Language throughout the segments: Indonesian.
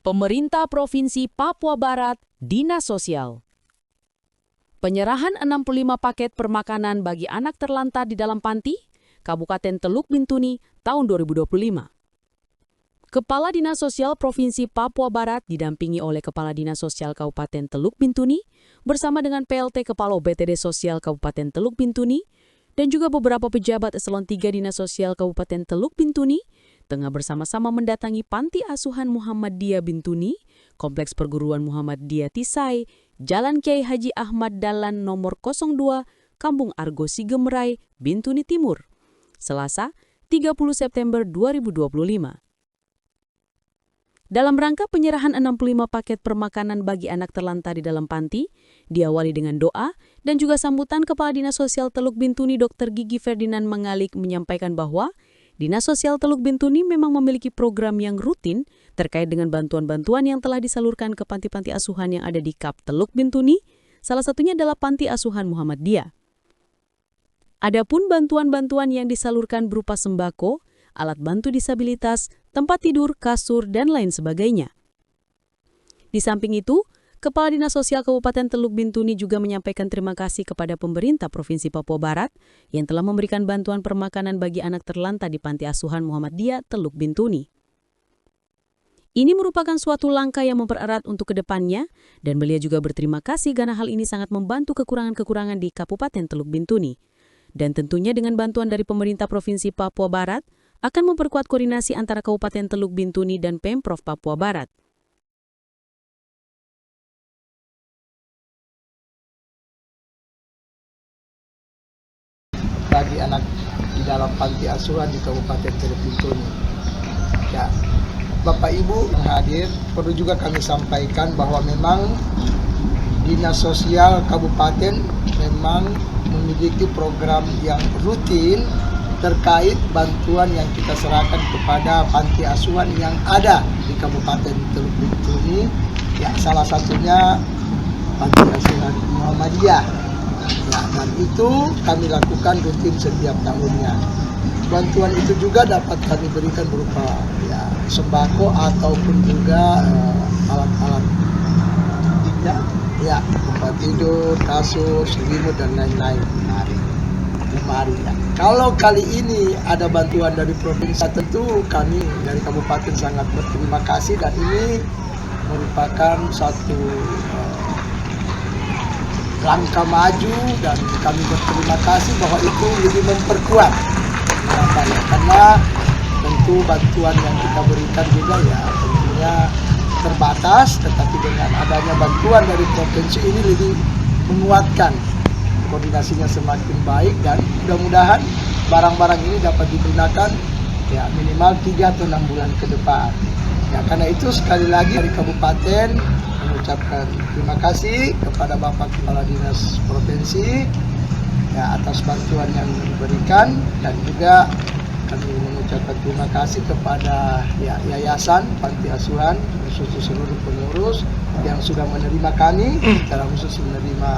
Pemerintah Provinsi Papua Barat, Dinas Sosial. Penyerahan 65 paket permakanan bagi anak terlantar di dalam panti, Kabupaten Teluk Bintuni, tahun 2025. Kepala Dinas Sosial Provinsi Papua Barat didampingi oleh Kepala Dinas Sosial Kabupaten Teluk Bintuni bersama dengan PLT Kepala OBTD Sosial Kabupaten Teluk Bintuni dan juga beberapa pejabat eselon 3 Dinas Sosial Kabupaten Teluk Bintuni tengah bersama-sama mendatangi Panti Asuhan Muhammadiyah Bintuni, Kompleks Perguruan Muhammadiyah Tisai, Jalan Kiai Haji Ahmad Dahlan nomor 02, Kampung Argo Sigemerai, Bintuni Timur, Selasa, 30 September 2025. Dalam rangka penyerahan 65 paket permakanan bagi anak terlantar di dalam panti, diawali dengan doa dan juga sambutan Kepala Dinas Sosial Teluk Bintuni Dr. Gigi Ferdinand Mangalik menyampaikan bahwa Dinas Sosial Teluk Bintuni memang memiliki program yang rutin terkait dengan bantuan-bantuan yang telah disalurkan ke panti-panti asuhan yang ada di KAP Teluk Bintuni, salah satunya adalah Panti Asuhan Muhammadiyah. Adapun bantuan-bantuan yang disalurkan berupa sembako, alat bantu disabilitas, tempat tidur, kasur, dan lain sebagainya. Di samping itu, Kepala Dinas Sosial Kabupaten Teluk Bintuni juga menyampaikan terima kasih kepada pemerintah Provinsi Papua Barat yang telah memberikan bantuan permakanan bagi anak terlantar di Panti Asuhan Muhammadiyah Teluk Bintuni. Ini merupakan suatu langkah yang mempererat untuk kedepannya, dan beliau juga berterima kasih karena hal ini sangat membantu kekurangan-kekurangan di Kabupaten Teluk Bintuni. Dan tentunya dengan bantuan dari pemerintah Provinsi Papua Barat akan memperkuat koordinasi antara Kabupaten Teluk Bintuni dan Pemprov Papua Barat. Bagi anak di dalam panti asuhan di Kabupaten Teluk Bintuni. Ya, Bapak Ibu yang hadir, perlu juga kami sampaikan bahwa memang Dinas Sosial Kabupaten memang memiliki program yang rutin terkait bantuan yang kita serahkan kepada panti asuhan yang ada di Kabupaten Teluk Bintuni. Ya, salah satunya Panti Asuhan Muhammadiyah. Ya, dan itu kami lakukan rutin setiap tahunnya. Bantuan itu juga dapat kami berikan berupa sembako ataupun juga alat-alat tempat tidur, kasur, selimut dan lain-lain. Lemari. Ya. Kalau kali ini ada bantuan dari provinsi, tentu kami dari kabupaten sangat berterima kasih, dan ini merupakan satu langkah maju, dan kami berterima kasih bahwa itu lebih memperkuat karena tentu bantuan yang kita berikan juga tentunya terbatas, tetapi dengan adanya bantuan dari provinsi ini lebih menguatkan, koordinasinya semakin baik, dan mudah-mudahan barang-barang ini dapat digunakan minimal 3 atau 6 bulan ke depan. Karena itu sekali lagi dari kabupaten mengucapkan terima kasih kepada Bapak Kepala Dinas Provinsi atas bantuan yang diberikan, dan juga kami mengucapkan terima kasih kepada Yayasan Panti Asuhan, khusus seluruh pengurus yang sudah menerima kami, secara khusus menerima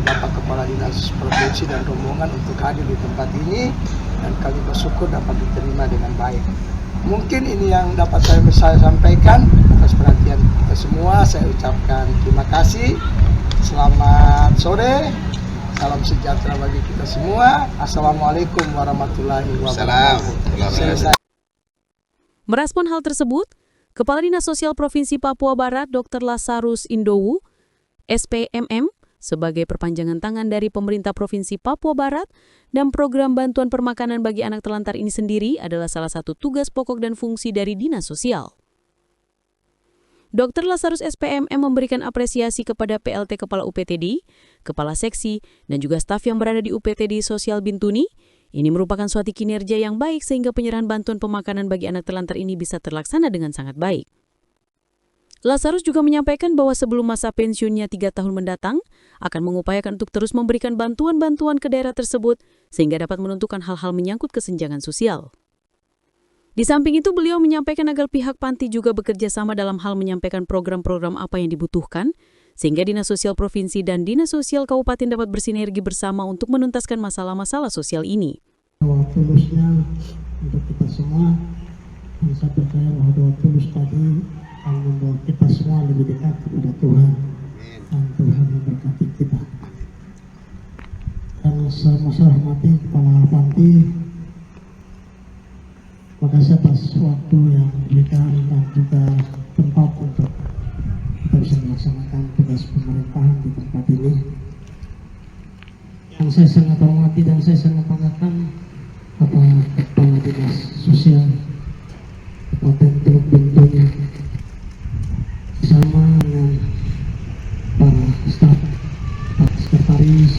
Bapak Kepala Dinas Provinsi dan rombongan untuk hadir di tempat ini, dan kami bersyukur dapat diterima dengan baik. Mungkin ini yang dapat saya sampaikan. Atas perhatian kita semua, saya ucapkan terima kasih. Selamat sore, salam sejahtera bagi kita semua. Assalamualaikum warahmatullahi wabarakatuh. Merespon hal tersebut, Kepala Dinas Sosial Provinsi Papua Barat Dr. Lazarus Indowu, SPMM, sebagai perpanjangan tangan dari pemerintah Provinsi Papua Barat, dan program bantuan permakanan bagi anak terlantar ini sendiri adalah salah satu tugas pokok dan fungsi dari Dinas Sosial. Dr. Lazarus SPMM memberikan apresiasi kepada PLT Kepala UPTD, Kepala Seksi, dan juga staf yang berada di UPTD Sosial Bintuni. Ini merupakan suatu kinerja yang baik sehingga penyerahan bantuan pemakanan bagi anak terlantar ini bisa terlaksana dengan sangat baik. Lazarus juga menyampaikan bahwa sebelum masa pensiunnya 3 tahun mendatang, akan mengupayakan untuk terus memberikan bantuan-bantuan ke daerah tersebut sehingga dapat menentukan hal-hal menyangkut kesenjangan sosial. Di samping itu, beliau menyampaikan agar pihak panti juga bekerja sama dalam hal menyampaikan program-program apa yang dibutuhkan, sehingga Dinas Sosial Provinsi dan Dinas Sosial Kabupaten dapat bersinergi bersama untuk menuntaskan masalah-masalah sosial ini. Tulusnya untuk kita semua, saya percaya bahwa tulus tadi akan membawa kita semua lebih dekat kepada Tuhan dan Tuhan memberkati kita. Dan saya hormati Kepala Panti, terima kasih atas waktu yang diberikan dan juga tempat untuk kita bisa melaksanakan tugas pemerintahan di tempat ini. Yang saya sangat hormati dan saya sangat banggakan Bapak Kepala Dinas Sosial Kabupaten Teluk Bintuni bersama dengan para staf, Pak Sekretaris,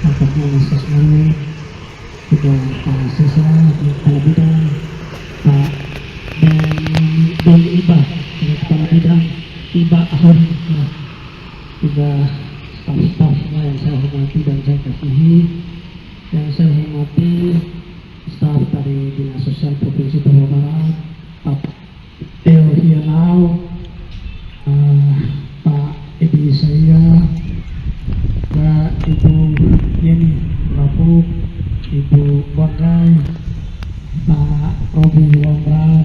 Pak Kepala semuanya, juga Pak Siswa, Kepala Bidang, Pak dan Iba, Kepala Bidang, Iba Ahun, juga staf-staf semua yang saya hormati dan saya kasihi, yang saya hormati staf dari Dinas Sosial Provinsi Papua Barat, Pak Teo Hianau, Pak Edi Saya, Pak Ibu Yeni Rapuk, Ibu Bondrai, Pak Robi Wambra,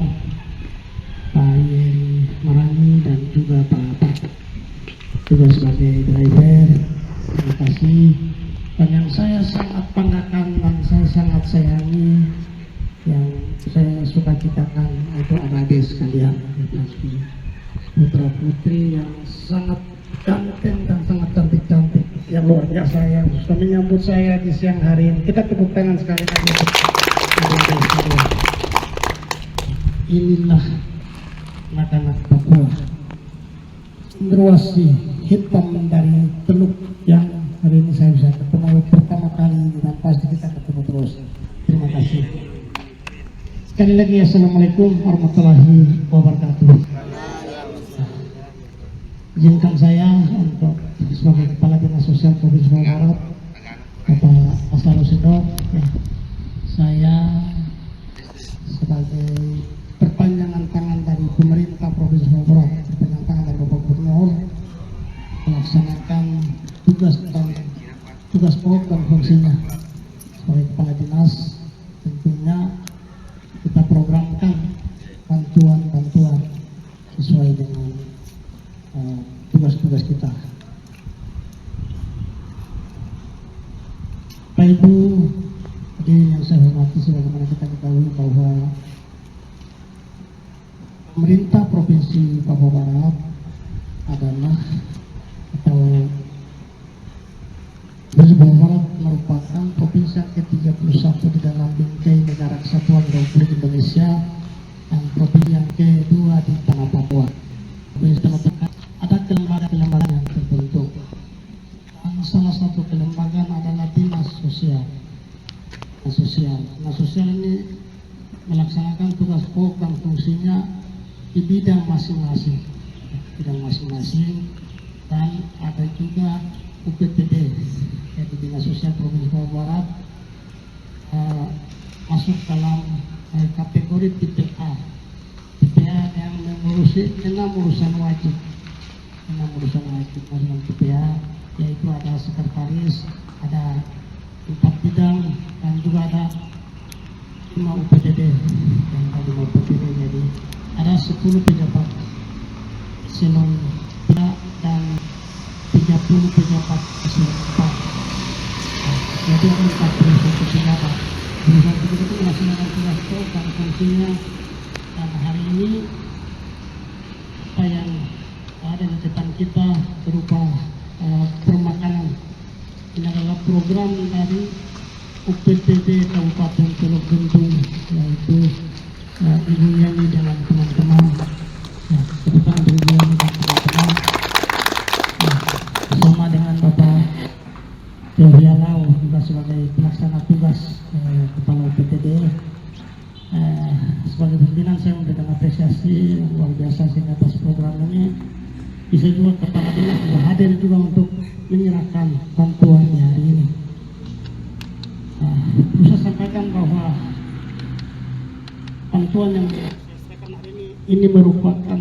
Pak Yeni Marani, dan juga Pak juga sebagai driver. Terima kasih. Dan yang saya sangat banggakan dan saya sangat sayangi, yang saya suka citakan itu adik sekalian, putra putri yang sangat ganteng dan sangat cantik-cantik, yang luar biasa yang sudah menyambut saya di siang hari ini. Kita tepuk tangan sekali lagi untuk adik-adik sekalian. Inilah anak-anak Papua, generasi hitam dari Teluk yang hari ini saya bisa ketemu pertama kali, dan pasti kita ketemu terus. Terima kasih. Sekali lagi Assalamualaikum warahmatullahi wabarakatuh. Izinkan saya untuk sebagai Kepala Dinas Sosial Provinsi Papua Barat, Bapak Asarusino, ya, saya sebagai perpanjangan tangan dari pemerintah Provinsi Papua Barat, perpanjangan tangan dari Bapak Gubernur, melaksanakan tugas pokok dan fungsinya sebagai Kepala Dinas. Tentunya kita programkan bantuan-bantuan sesuai dengan tugas-tugas kita. Bapak Ibu, jadi yang saya hormati, sebagaimana kita ketahui bahwa pemerintah Provinsi Papua Barat adalah atau Provinsi Papua Barat merupakan provinsi yang ke-31 di dalam bingkai Negara Kesatuan Republik Indonesia dan provinsi yang kedua di tanah Papua. Provinsi Papua ada kelembagaan yang terbentuk, dan salah satu kelembagaan adalah Dinas Sosial. Dinas Sosial ini melaksanakan tugas pokok dan fungsinya di bidang masing-masing, dan ada juga UPTD, yaitu Dinas Sosial Provinsi Papua Barat, masuk dalam kategori tipe A, yang mengurusi 6 urusan wajib, dalam tipe A, yaitu ada sekretaris, ada 4 bidang, dan juga ada 5 UPTD, jadi ada 10 pejabat eselon 3 dan 30 pejabat eselon 4. Jadi ada 41 pejabat. Pejabat itu melaksanakan tugas pokok dan fungsinya, dan hari ini apa yang ada di depan kita berupa permakanan. Ini adalah program dari UPTD Kabupaten Teluk Bintuni, yaitu Ibu Yani dengan teman-teman, kebetulan Ibu Yani dan teman-teman, bersama dengan Bapak Teo Hianau juga sebagai pelaksana tugas Kepala UPTD. Sebagai pimpinan saya memberikan apresiasi luar biasa sehingga atas program ini bisa juga Kepala Dinas hadir juga untuk menyerahkan bantuan di hari ini. Bisa sampaikan bahwa bantuan yang disampaikan hari ini merupakan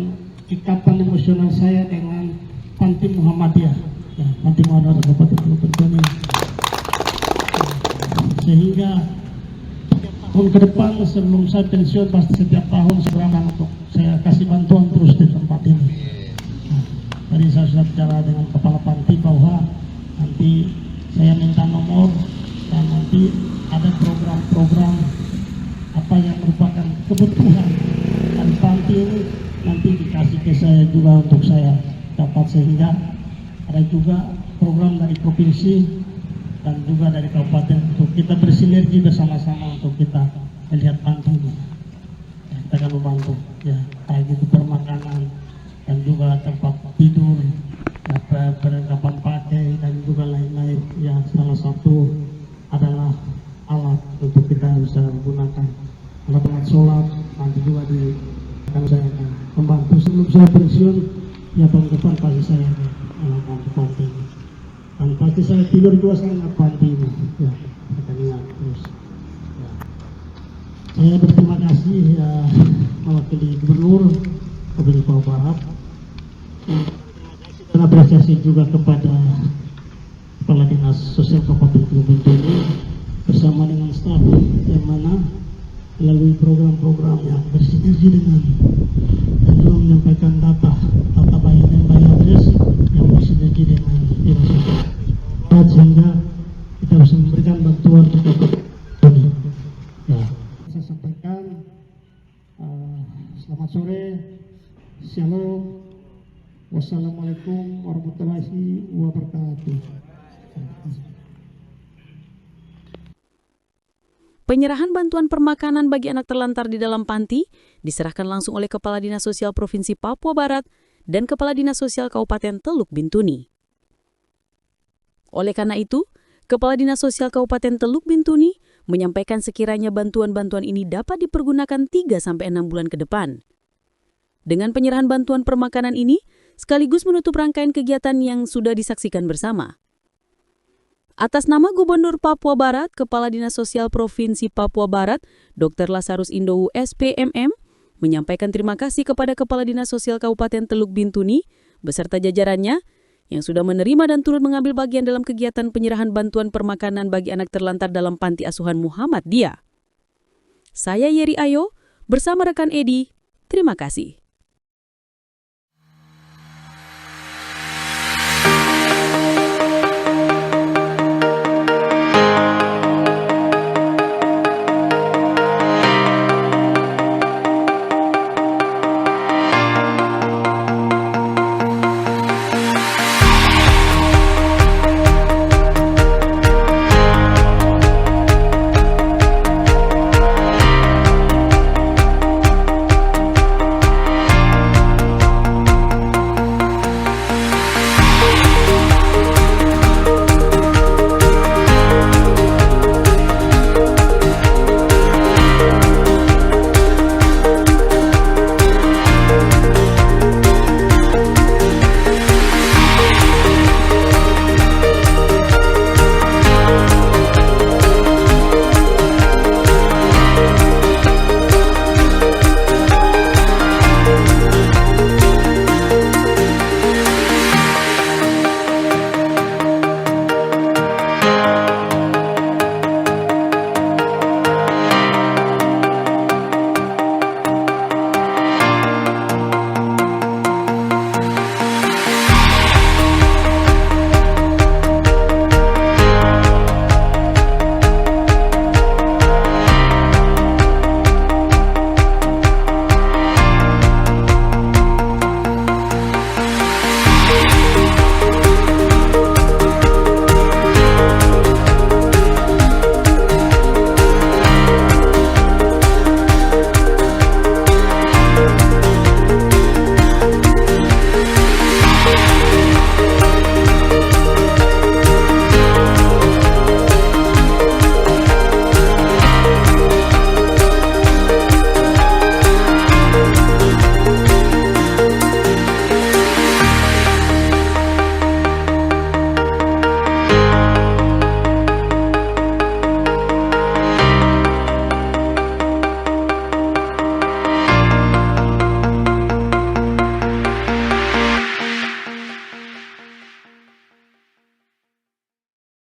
ikatan emosional saya dengan Panti Muhammadiyah, Panti Muhammadiyah Kabupaten Teluk Bintuni, sehingga tahun ke depan sebelum saya pensiun pasti setiap tahun serangan untuk saya kasih bantuan terus di tempat bicara dengan kepala panti bahwa nanti saya minta nomor dan nanti ada program-program apa yang merupakan kebutuhan dan panti ini nanti dikasih ke saya juga untuk saya dapat, sehingga ada juga program dari provinsi dan juga dari kabupaten untuk kita bersinergi bersama-sama untuk kita melihat panti ini. Kita akan membantu ya, kayak gitu permakanan dan juga tempat tidur, ya, perlengkapan pakai dan juga lain-lain. Ya, salah satu adalah alat untuk kita bisa gunakan. Alat-alat sholat nanti juga akan saya akan membantu. Sebelum saya pensiun, ya tahun depan pasti saya akan panti ini. Dan pasti saya tidur juga saya ingat panti ini. Ya, akan ingat terus. Ya. Saya berterima kasih ya mewakili Gubernur Provinsi Papua Barat. Dan apresiasi juga kepada Kepala Dinas Sosial Kabupaten Teluk Bintuni bersama dengan staf yang mana melalui program-program yang bersinergi dengan dan juga menyampaikan data baik dan by address yang bersinergi dengan Dinas Sosial sehingga kita bisa memberikan bantuan kepada ini. Ya, saya sampaikan selamat sore, shalom, wassalamualaikum warahmatullahi wabarakatuh. Penyerahan bantuan permakanan bagi anak terlantar di dalam panti diserahkan langsung oleh Kepala Dinas Sosial Provinsi Papua Barat dan Kepala Dinas Sosial Kabupaten Teluk Bintuni. Oleh karena itu, Kepala Dinas Sosial Kabupaten Teluk Bintuni menyampaikan sekiranya bantuan-bantuan ini dapat dipergunakan 3-6 bulan ke depan. Dengan penyerahan bantuan permakanan ini, sekaligus menutup rangkaian kegiatan yang sudah disaksikan bersama. Atas nama Gubernur Papua Barat, Kepala Dinas Sosial Provinsi Papua Barat, Dr. Lazarus Indowu SPMM, menyampaikan terima kasih kepada Kepala Dinas Sosial Kabupaten Teluk Bintuni beserta jajarannya yang sudah menerima dan turut mengambil bagian dalam kegiatan penyerahan bantuan permakanan bagi anak terlantar dalam Panti Asuhan Muhammadiyah. Saya Yeri Ayo, bersama rekan Edi, terima kasih.